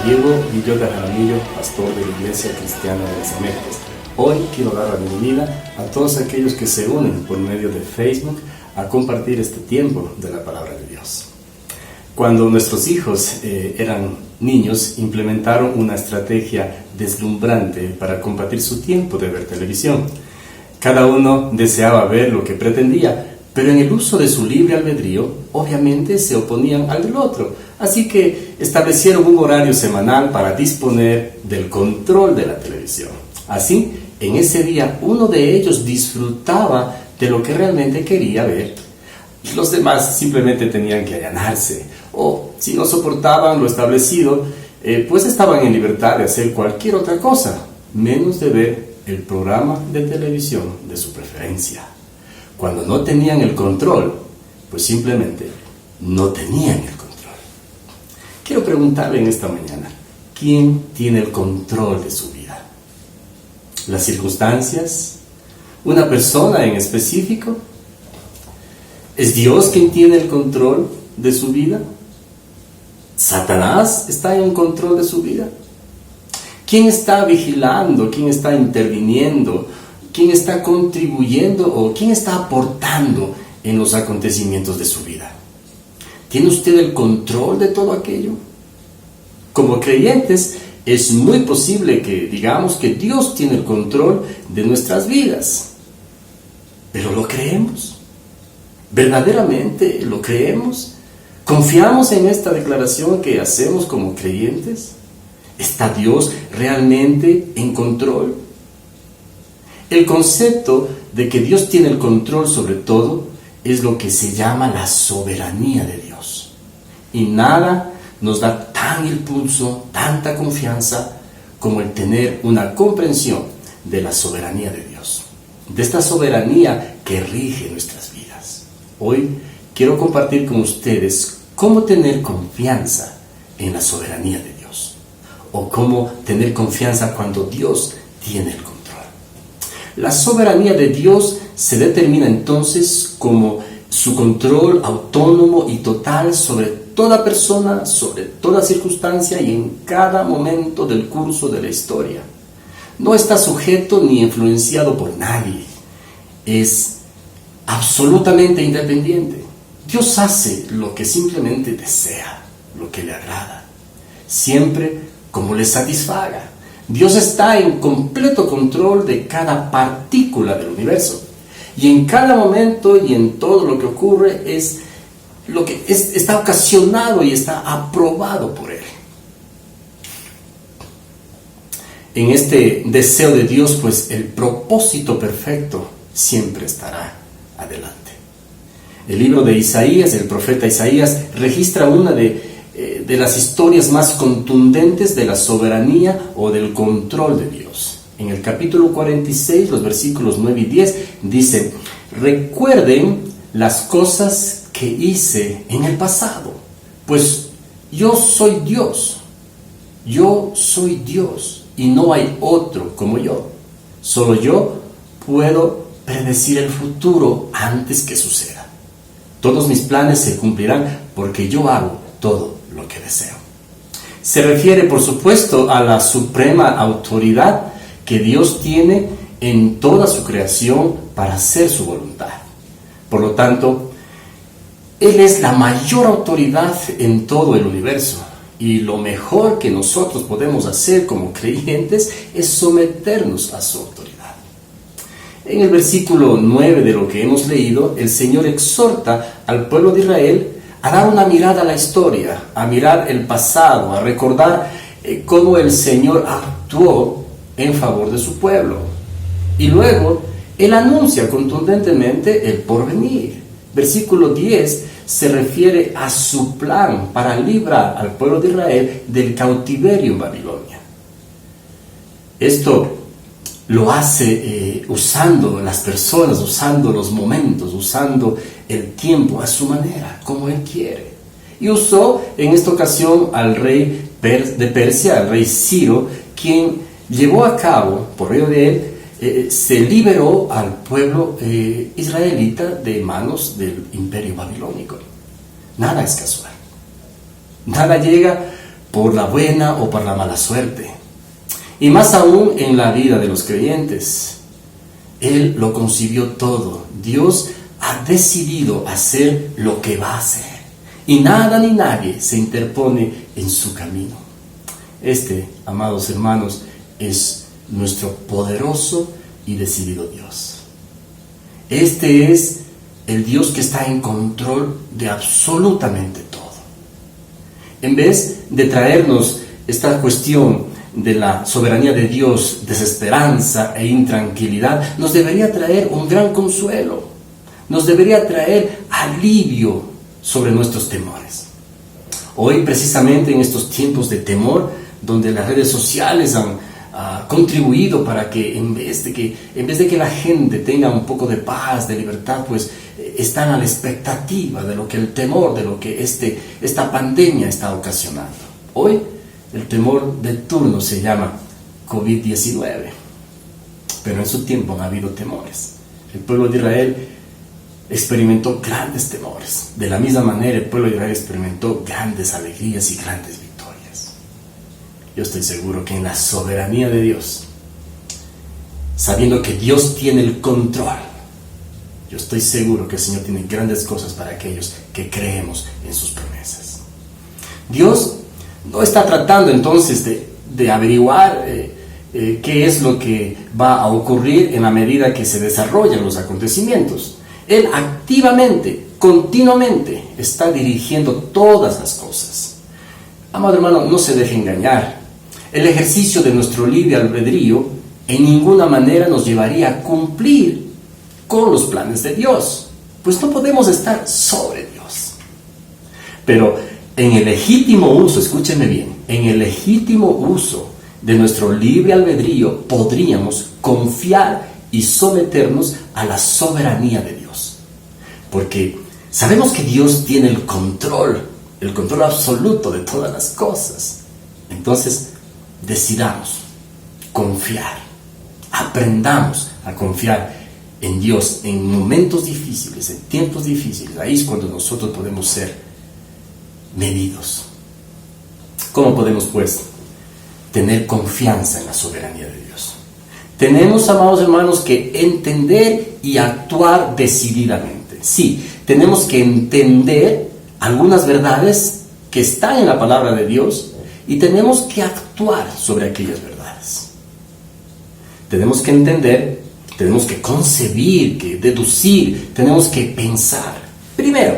Diego Villota Jaramillo, pastor de la Iglesia Cristiana de las Américas. Hoy quiero dar la bienvenida a todos aquellos que se unen por medio de Facebook a compartir este tiempo de la Palabra de Dios. Cuando nuestros hijos eran niños, implementaron una estrategia deslumbrante para compartir su tiempo de ver televisión. Cada uno deseaba ver lo que pretendía, pero en el uso de su libre albedrío, obviamente se oponían al del otro. Así que establecieron un horario semanal para disponer del control de la televisión. Así, en ese día, uno de ellos disfrutaba de lo que realmente quería ver. Los demás simplemente tenían que allanarse, o si no soportaban lo establecido, pues estaban en libertad de hacer cualquier otra cosa, menos de ver el programa de televisión de su preferencia. Cuando no tenían el control, pues simplemente no tenían el control. Quiero preguntarle en esta mañana, ¿quién tiene el control de su vida? ¿Las circunstancias? ¿Una persona en específico? ¿Es Dios quien tiene el control de su vida? ¿Satanás está en control de su vida? ¿Quién está vigilando? ¿Quién está interviniendo? ¿Quién está contribuyendo o quién está aportando en los acontecimientos de su vida? ¿Tiene usted el control de todo aquello? Como creyentes, es muy posible que digamos que Dios tiene el control de nuestras vidas. ¿Pero lo creemos? ¿Verdaderamente lo creemos? ¿Confiamos en esta declaración que hacemos como creyentes? ¿Está Dios realmente en control? El concepto de que Dios tiene el control sobre todo es lo que se llama la soberanía de Dios. Y nada nos da tan impulso, tanta confianza como el tener una comprensión de la soberanía de Dios, de esta soberanía que rige nuestras vidas. Hoy quiero compartir con ustedes cómo tener confianza en la soberanía de Dios, o cómo tener confianza cuando Dios tiene el control. La soberanía de Dios se determina entonces como su control autónomo y total sobre toda persona, sobre toda circunstancia y en cada momento del curso de la historia. No está sujeto ni influenciado por nadie. Es absolutamente independiente. Dios hace lo que simplemente desea, lo que le agrada, siempre como le satisfaga. Dios está en completo control de cada partícula del universo. Y en cada momento y en todo lo que ocurre es lo que está ocasionado y está aprobado por Él. En este deseo de Dios, pues el propósito perfecto siempre estará adelante. El libro de Isaías, el profeta Isaías, registra una de las historias más contundentes de la soberanía o del control de Dios. En el capítulo 46, los versículos 9 y 10, dice: recuerden las cosas que hice en el pasado, pues yo soy Dios y no hay otro como yo. Solo yo puedo predecir el futuro antes que suceda. Todos mis planes se cumplirán porque yo hago todo lo que deseo. Se refiere, por supuesto, a la suprema autoridad que Dios tiene en toda su creación para hacer su voluntad. Por lo tanto, Él es la mayor autoridad en todo el universo. Y lo mejor que nosotros podemos hacer como creyentes es someternos a su autoridad. En el versículo 9 de lo que hemos leído, el Señor exhorta al pueblo de Israel a dar una mirada a la historia, a mirar el pasado, a recordar cómo el Señor actuó en favor de su pueblo. Y luego, Él anuncia contundentemente el porvenir. Versículo 10 se refiere a su plan para librar al pueblo de Israel del cautiverio en Babilonia. Esto lo hace usando las personas, usando los momentos, usando el tiempo a su manera, como Él quiere. Y usó en esta ocasión al rey de Persia, al rey Ciro, quien llevó a cabo, por medio de él, se liberó al pueblo israelita de manos del imperio babilónico. Nada es casual. Nada llega por la buena o por la mala suerte. Y más aún en la vida de los creyentes. Él lo concibió todo. Dios ha decidido hacer lo que va a hacer. Y nada ni nadie se interpone en su camino. Este, amados hermanos, es nuestro poderoso y decidido Dios. Este es el Dios que está en control de absolutamente todo. En vez de traernos esta cuestión de la soberanía de Dios, desesperanza e intranquilidad, nos debería traer un gran consuelo, nos debería traer alivio sobre nuestros temores. Hoy, precisamente en estos tiempos de temor, donde las redes sociales han contribuido para que en vez de que la gente tenga un poco de paz, de libertad, pues están a la expectativa de lo que el temor, de lo que esta pandemia está ocasionando. Hoy el temor de turno se llama COVID-19, pero en su tiempo han habido temores. El pueblo de Israel experimentó grandes temores. De la misma manera, el pueblo de Israel experimentó grandes alegrías y grandes victorias. Yo estoy seguro que en la soberanía de Dios, sabiendo que Dios tiene el control, yo estoy seguro que el Señor tiene grandes cosas para aquellos que creemos en sus promesas. Dios no está tratando entonces de averiguar qué es lo que va a ocurrir en la medida que se desarrollan los acontecimientos. Él activamente, continuamente, está dirigiendo todas las cosas. Amado hermano, no se deje engañar. El ejercicio de nuestro libre albedrío en ninguna manera nos llevaría a cumplir con los planes de Dios, pues no podemos estar sobre Dios. Pero en el legítimo uso, escúcheme bien, en el legítimo uso de nuestro libre albedrío podríamos confiar y someternos a la soberanía de Dios. Porque sabemos que Dios tiene el control absoluto de todas las cosas. Entonces, decidamos confiar, aprendamos a confiar en Dios en momentos difíciles, en tiempos difíciles. Ahí es cuando nosotros podemos ser medidos. ¿Cómo podemos, pues, tener confianza en la soberanía de Dios? Tenemos, amados hermanos, que entender y actuar decididamente. Sí, tenemos que entender algunas verdades que están en la palabra de Dios y tenemos que actuar sobre aquellas verdades. Tenemos que entender, tenemos que concebir, que deducir, tenemos que pensar. Primero,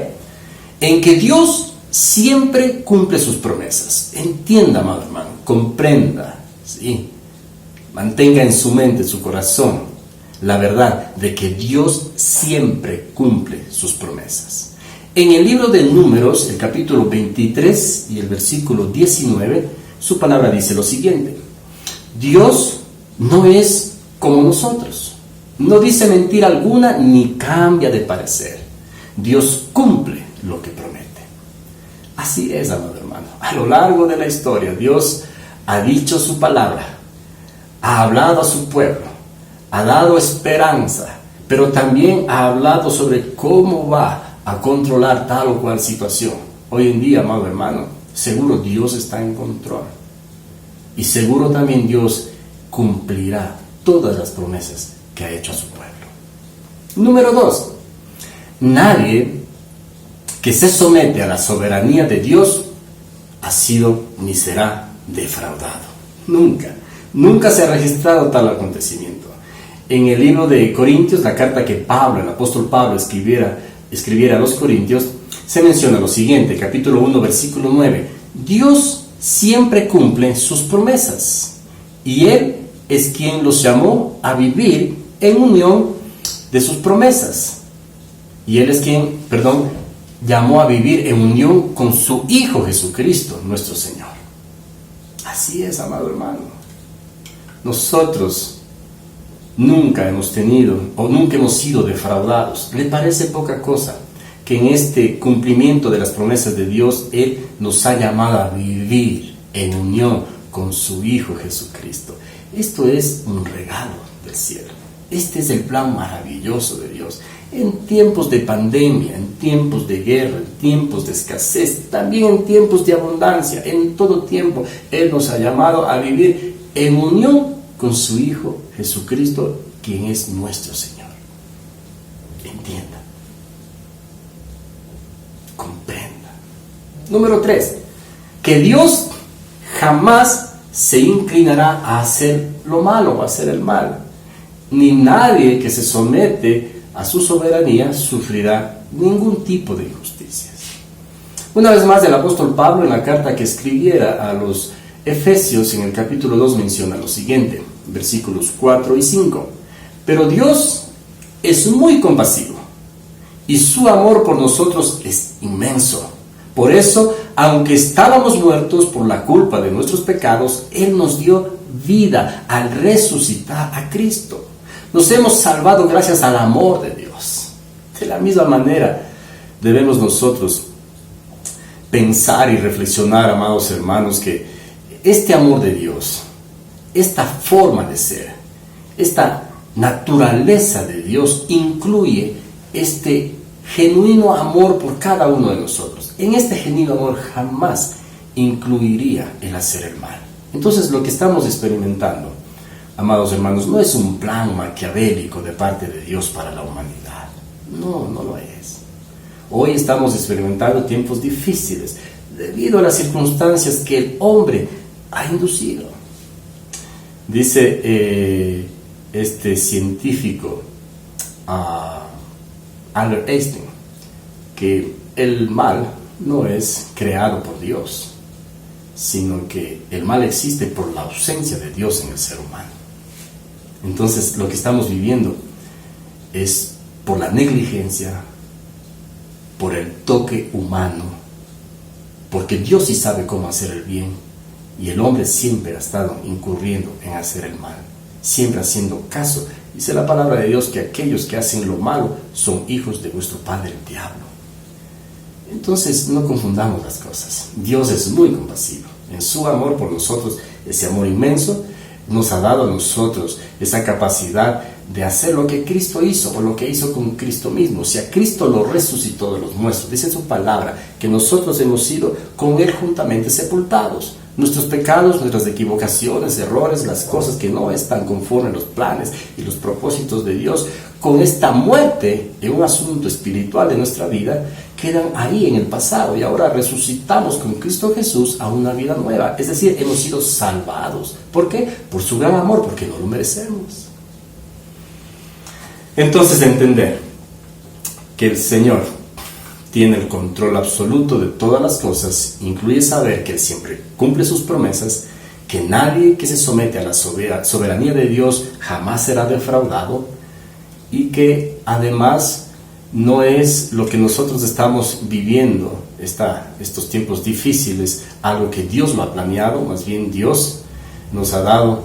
en que Dios siempre cumple sus promesas. Entienda, amado hermano, comprenda, ¿sí? Mantenga en su mente, en su corazón, la verdad de que Dios siempre cumple sus promesas. En el libro de Números, el capítulo 23 y el versículo 19, su palabra dice lo siguiente: Dios no es como nosotros, no dice mentira alguna ni cambia de parecer. Dios cumple lo que promete. Así es, amado hermano. A lo largo de la historia, Dios ha dicho su palabra, ha hablado a su pueblo, ha dado esperanza, pero también ha hablado sobre cómo va a controlar tal o cual situación. Hoy en día, amado hermano, seguro Dios está en control. Y seguro también Dios cumplirá todas las promesas que ha hecho a su pueblo. Número 2. Nadie que se somete a la soberanía de Dios ha sido ni será defraudado. Nunca se ha registrado tal acontecimiento. En el libro de Corintios, la carta que Pablo, el apóstol Pablo, escribiera a los Corintios, se menciona lo siguiente, capítulo 1, versículo 9. Dios siempre cumple sus promesas y Él es quien los llamó a vivir en unión de sus promesas. Y Él es quien, llamó a vivir en unión con su Hijo Jesucristo, nuestro Señor. Así es, amado hermano. Nosotros nunca hemos tenido o nunca hemos sido defraudados. ¿Le parece poca cosa que en este cumplimiento de las promesas de Dios Él nos ha llamado a vivir en unión con su Hijo Jesucristo? Esto es un regalo del cielo. Este es el plan maravilloso de Dios. en tiempos de pandemia, en tiempos de guerra, en tiempos de escasez, también en tiempos de abundancia, en todo tiempo. Él nos ha llamado a vivir en unión con su Hijo Jesucristo, quien es nuestro Señor. Entienda, comprenda. Número 3, que Dios jamás se inclinará a hacer lo malo o a hacer el mal, ni nadie que se somete a su soberanía sufrirá ningún tipo de injusticias. Una vez más, el apóstol Pablo, en la carta que escribiera a los Efesios, en el capítulo 2, menciona lo siguiente, versículos 4 y 5. Pero Dios es muy compasivo y su amor por nosotros es inmenso. Por eso, aunque estábamos muertos por la culpa de nuestros pecados, Él nos dio vida al resucitar a Cristo. Nos hemos salvado gracias al amor de Dios. De la misma manera, debemos nosotros pensar y reflexionar, amados hermanos, que este amor de Dios, esta forma de ser, esta naturaleza de Dios incluye este genuino amor por cada uno de nosotros. En este genuino amor jamás incluiría el hacer el mal. Entonces, lo que estamos experimentando, amados hermanos, no es un plan maquiavélico de parte de Dios para la humanidad. No, no lo es. Hoy estamos experimentando tiempos difíciles debido a las circunstancias que el hombre ha inducido. Dice este científico Albert Einstein que el mal no es creado por Dios, sino que el mal existe por la ausencia de Dios en el ser humano. Entonces, lo que estamos viviendo es por la negligencia, por el toque humano, porque Dios sí sabe cómo hacer el bien y el hombre siempre ha estado incurriendo en hacer el mal, siempre haciendo caso. Dice la palabra de Dios que aquellos que hacen lo malo son hijos de vuestro padre el diablo. Entonces, no confundamos las cosas. Dios es muy compasivo. En su amor por nosotros, ese amor inmenso, nos ha dado a nosotros esa capacidad de hacer lo que Cristo hizo, o lo que hizo con Cristo mismo. O sea, Cristo lo resucitó de los muertos. Dice su palabra que nosotros hemos sido con Él juntamente sepultados. Nuestros pecados, nuestras equivocaciones, errores, las cosas que no están conforme a los planes y los propósitos de Dios, con esta muerte en un asunto espiritual de nuestra vida, quedan ahí en el pasado y ahora resucitamos con Cristo Jesús a una vida nueva. Es decir, hemos sido salvados. ¿Por qué? Por su gran amor, porque no lo merecemos. Entonces, entender que el Señor tiene el control absoluto de todas las cosas incluye saber que Él siempre cumple sus promesas, que nadie que se somete a la soberanía de Dios jamás será defraudado, y que además no es lo que nosotros estamos viviendo, estos tiempos difíciles, algo que Dios lo ha planeado. Más bien Dios nos ha dado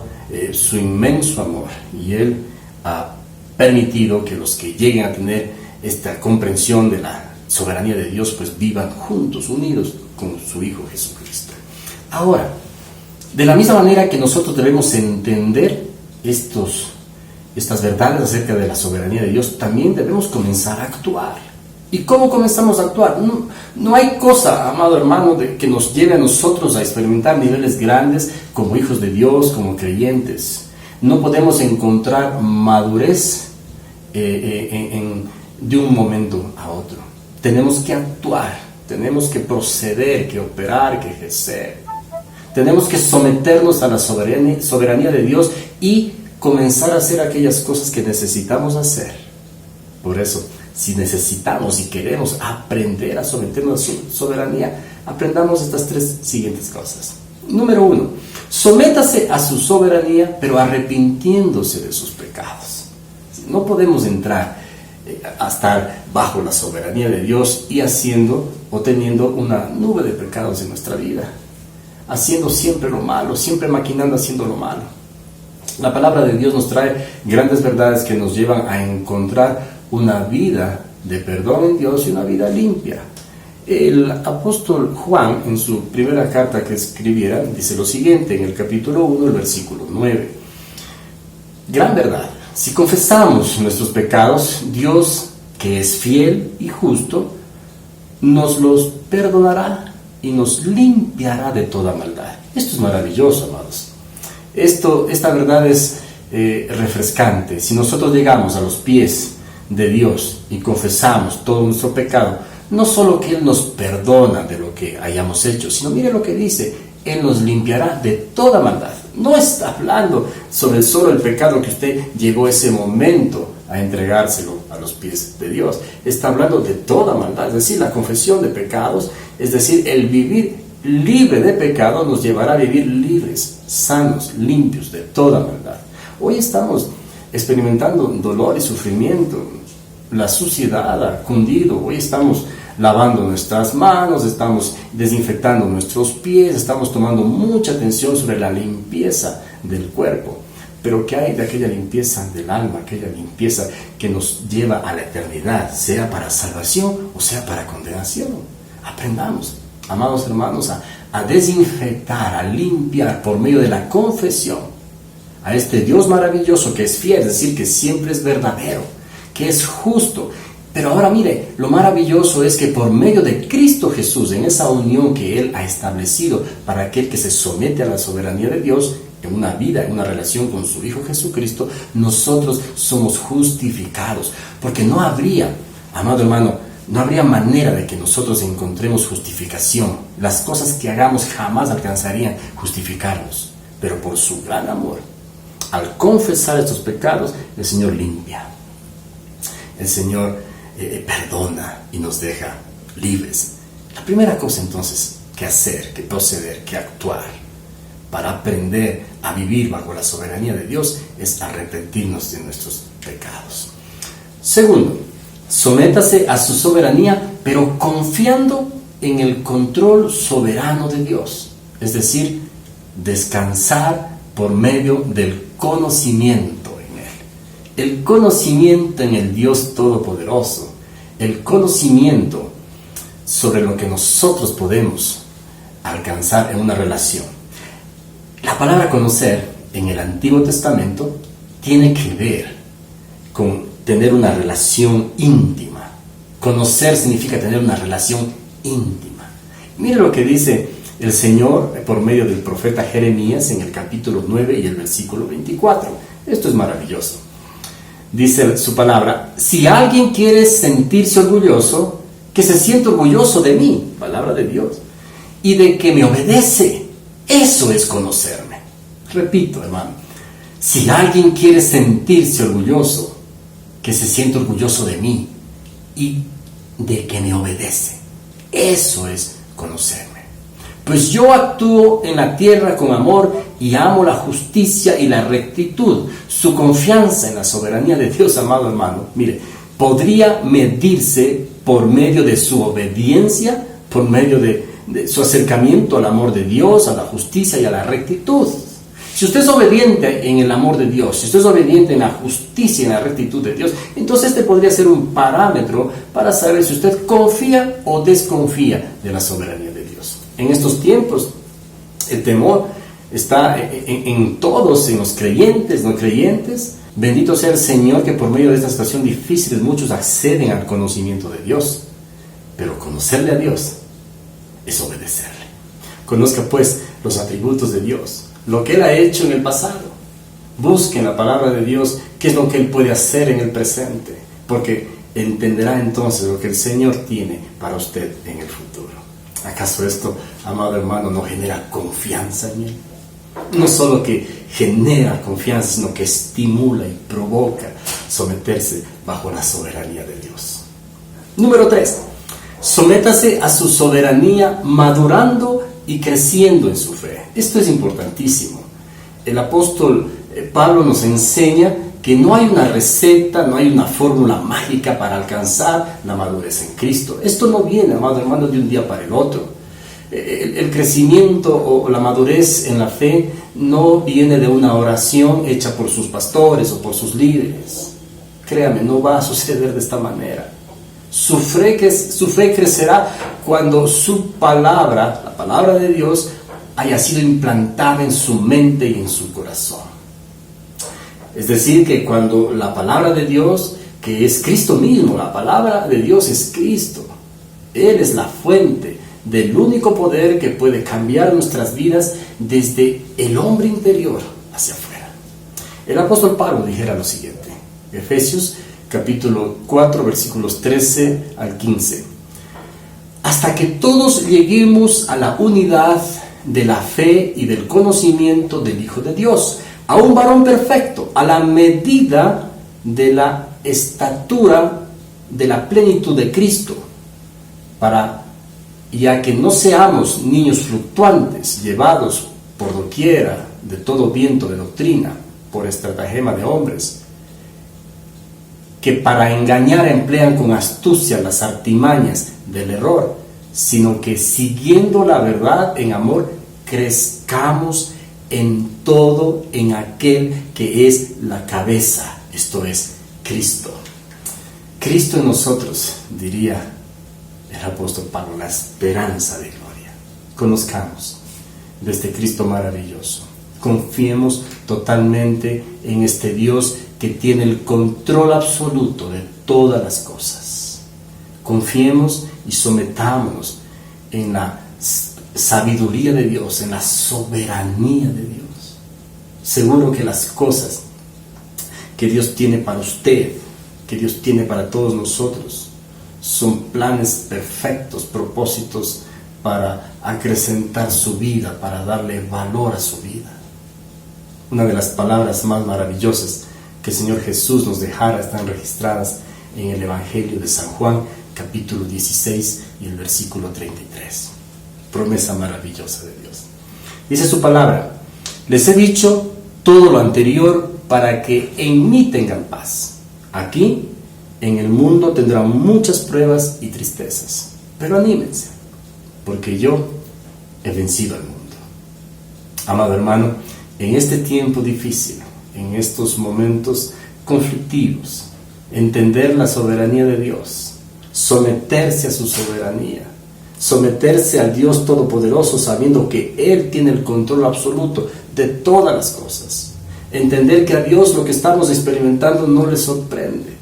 su inmenso amor, y Él ha permitido que los que lleguen a tener esta comprensión de la soberanía de Dios, pues vivan juntos, unidos con su Hijo Jesucristo. Ahora, de la misma manera que nosotros debemos entender estas verdades acerca de la soberanía de Dios, también debemos comenzar a actuar. ¿Y cómo comenzamos a actuar? No hay cosa, amado hermano, que nos lleve a nosotros a experimentar niveles grandes como hijos de Dios, como creyentes. No podemos encontrar madurez de un momento a otro. Tenemos que actuar, tenemos que proceder, que operar, que ejercer. Tenemos que someternos a la soberanía de Dios y comenzar a hacer aquellas cosas que necesitamos hacer. Por eso, si necesitamos y queremos aprender a someternos a su soberanía, aprendamos estas 3 siguientes cosas. Número 1, sométase a su soberanía, pero arrepintiéndose de sus pecados. No podemos entrar a estar bajo la soberanía de Dios y haciendo o teniendo una nube de pecados en nuestra vida, haciendo siempre lo malo, siempre maquinando haciendo lo malo. La palabra de Dios nos trae grandes verdades que nos llevan a encontrar una vida de perdón en Dios y una vida limpia. El apóstol Juan, en su primera carta que escribiera, dice lo siguiente en el capítulo 1, el versículo 9. Gran verdad. Si confesamos nuestros pecados, Dios que es fiel y justo, nos los perdonará y nos limpiará de toda maldad. Esto es maravilloso, amados. Esta verdad es refrescante. Si nosotros llegamos a los pies de Dios y confesamos todo nuestro pecado, no solo que Él nos perdona de lo que hayamos hecho, sino mire lo que dice: Él nos limpiará de toda maldad. No está hablando sobre solo el pecado que usted llegó ese momento a entregárselo a los pies de Dios. Está hablando de toda maldad, es decir, la confesión de pecados, es decir, el vivir libre de pecado nos llevará a vivir libres, sanos, limpios de toda maldad. Hoy estamos experimentando dolor y sufrimiento. La suciedad ha cundido. Hoy estamos lavando nuestras manos, estamos desinfectando nuestros pies, estamos tomando mucha atención sobre la limpieza del cuerpo. Pero ¿qué hay de aquella limpieza del alma, aquella limpieza que nos lleva a la eternidad, sea para salvación o sea para condenación? Aprendamos, amados hermanos, a desinfectar, a limpiar por medio de la confesión a este Dios maravilloso que es fiel, es decir, que siempre es verdadero, que es justo. Pero ahora mire, lo maravilloso es que por medio de Cristo Jesús, en esa unión que Él ha establecido para aquel que se somete a la soberanía de Dios, en una vida, en una relación con su Hijo Jesucristo, nosotros somos justificados. Porque no habría, amado hermano, no habría manera de que nosotros encontremos justificación. Las cosas que hagamos jamás alcanzarían justificarnos. Pero por su gran amor, al confesar estos pecados, el Señor limpia. El Señor perdona y nos deja libres. La primera cosa entonces que hacer, que proceder, que actuar para aprender a vivir bajo la soberanía de Dios es arrepentirnos de nuestros pecados. Segundo, sométase a su soberanía, pero confiando en el control soberano de Dios. Es decir, descansar por medio del conocimiento en Él. El conocimiento en el Dios Todopoderoso. El conocimiento sobre lo que nosotros podemos alcanzar en una relación. La palabra conocer en el Antiguo Testamento tiene que ver con tener una relación íntima. Conocer significa tener una relación íntima. Mire lo que dice el Señor por medio del profeta Jeremías en el capítulo 9 y el versículo 24. Esto es maravilloso. Dice su palabra: si alguien quiere sentirse orgulloso, que se sienta orgulloso de mí, palabra de Dios, y de que me obedece. Eso es conocerme. Repito, hermano, si alguien quiere sentirse orgulloso, que se sienta orgulloso de mí y de que me obedece. Eso es conocerme. Pues yo actúo en la tierra con amor y amo la justicia y la rectitud. Su confianza en la soberanía de Dios, amado hermano, mire, podría medirse por medio de su obediencia, por medio de su acercamiento al amor de Dios, a la justicia y a la rectitud. Si usted es obediente en el amor de Dios, si usted es obediente en la justicia y en la rectitud de Dios, entonces este podría ser un parámetro para saber si usted confía o desconfía de la soberanía de Dios. En estos tiempos, el temor está en todos, en los creyentes, no creyentes. Bendito sea el Señor que por medio de esta situación difícil muchos acceden al conocimiento de Dios. Pero conocerle a Dios es obedecerle. Conozca pues los atributos de Dios, lo que Él ha hecho en el pasado. Busque en la palabra de Dios qué es lo que Él puede hacer en el presente, porque entenderá entonces lo que el Señor tiene para usted en el futuro. ¿Acaso esto, amado hermano, no genera confianza en Él? No solo que genera confianza, sino que estimula y provoca someterse bajo la soberanía de Dios. Número 3. Sométase a su soberanía madurando y creciendo en su fe. Esto es importantísimo. El apóstol Pablo nos enseña que no hay una receta, no hay una fórmula mágica para alcanzar la madurez en Cristo. Esto no viene, amado hermano, de un día para el otro. El crecimiento o la madurez en la fe no viene de una oración hecha por sus pastores o por sus líderes. Créame, no va a suceder de esta manera. Su fe crecerá cuando su palabra, la palabra de Dios, haya sido implantada en su mente y en su corazón. Es decir, que cuando la palabra de Dios que es Cristo mismo. La palabra de Dios es Cristo. Él es la fuente del único poder que puede cambiar nuestras vidas desde el hombre interior hacia afuera. El apóstol Pablo dijera lo siguiente, Efesios capítulo 4, versículos 13 al 15. Hasta que todos lleguemos a la unidad de la fe y del conocimiento del Hijo de Dios, a un varón perfecto, a la medida de la estatura de la plenitud de Cristo, ya que no seamos niños fluctuantes, llevados por doquiera de todo viento de doctrina, por estratagema de hombres, que para engañar emplean con astucia las artimañas del error, sino que siguiendo la verdad en amor, crezcamos en todo en aquel que es la cabeza, esto es, Cristo. Cristo en nosotros, diría el apóstol Pablo, la esperanza de gloria. Conozcamos de este Cristo maravilloso. Confiemos totalmente en este Dios que tiene el control absoluto de todas las cosas. Confiemos y sometámonos en la sabiduría de Dios, en la soberanía de Dios. Seguro que las cosas que Dios tiene para usted, que Dios tiene para todos nosotros, son planes perfectos, propósitos para acrecentar su vida, para darle valor a su vida. Una de las palabras más maravillosas que el Señor Jesús nos dejara están registradas en el Evangelio de San Juan, capítulo 16 y el versículo 33. Promesa maravillosa de Dios. Dice su palabra: les he dicho todo lo anterior para que en mí tengan paz. Aquí, en el mundo, tendrán muchas pruebas y tristezas, pero anímense, porque yo he vencido al mundo. Amado hermano, en este tiempo difícil, en estos momentos conflictivos, entender la soberanía de Dios, someterse a su soberanía, someterse al Dios Todopoderoso sabiendo que Él tiene el control absoluto de todas las cosas. Entender que a Dios lo que estamos experimentando no le sorprende,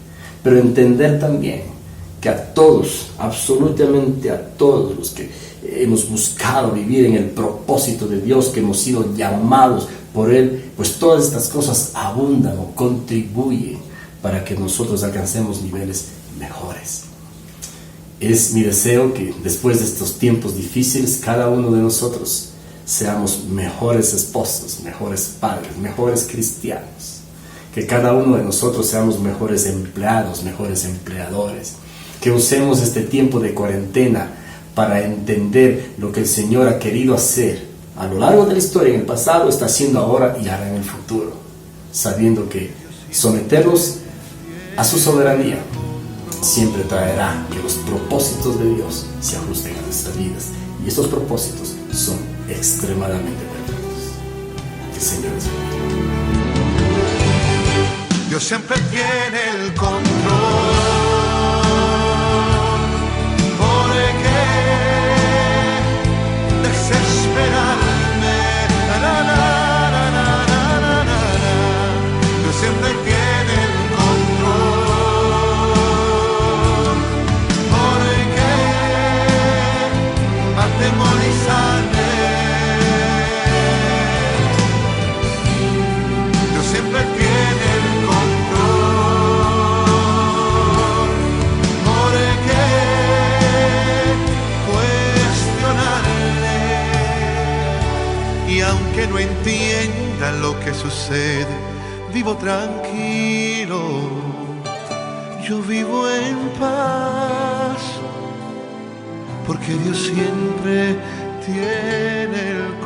pero entender también que a todos, absolutamente a todos los que hemos buscado vivir en el propósito de Dios, que hemos sido llamados por Él, pues todas estas cosas abundan o contribuyen para que nosotros alcancemos niveles mejores. Es mi deseo que después de estos tiempos difíciles, cada uno de nosotros seamos mejores esposos, mejores padres, mejores cristianos. Que cada uno de nosotros seamos mejores empleados, mejores empleadores. Que usemos este tiempo de cuarentena para entender lo que el Señor ha querido hacer a lo largo de la historia, en el pasado, está haciendo ahora y hará en el futuro. Sabiendo que someternos a su soberanía siempre traerá que los propósitos de Dios se ajusten a nuestras vidas. Y estos propósitos son extremadamente perfectos. Que el Señor les bendiga. Dios siempre tiene el control. ¿Por qué desesperarme? Na, na, na, na, na, na, na. Dios siempre tiene el control. ¿Por qué atemorizarme? Dios siempre tiene el control. ¿Por qué cuestionarle? Y aunque no entienda lo que sucede, vivo tranquilo. Yo vivo en paz, porque Dios siempre tiene el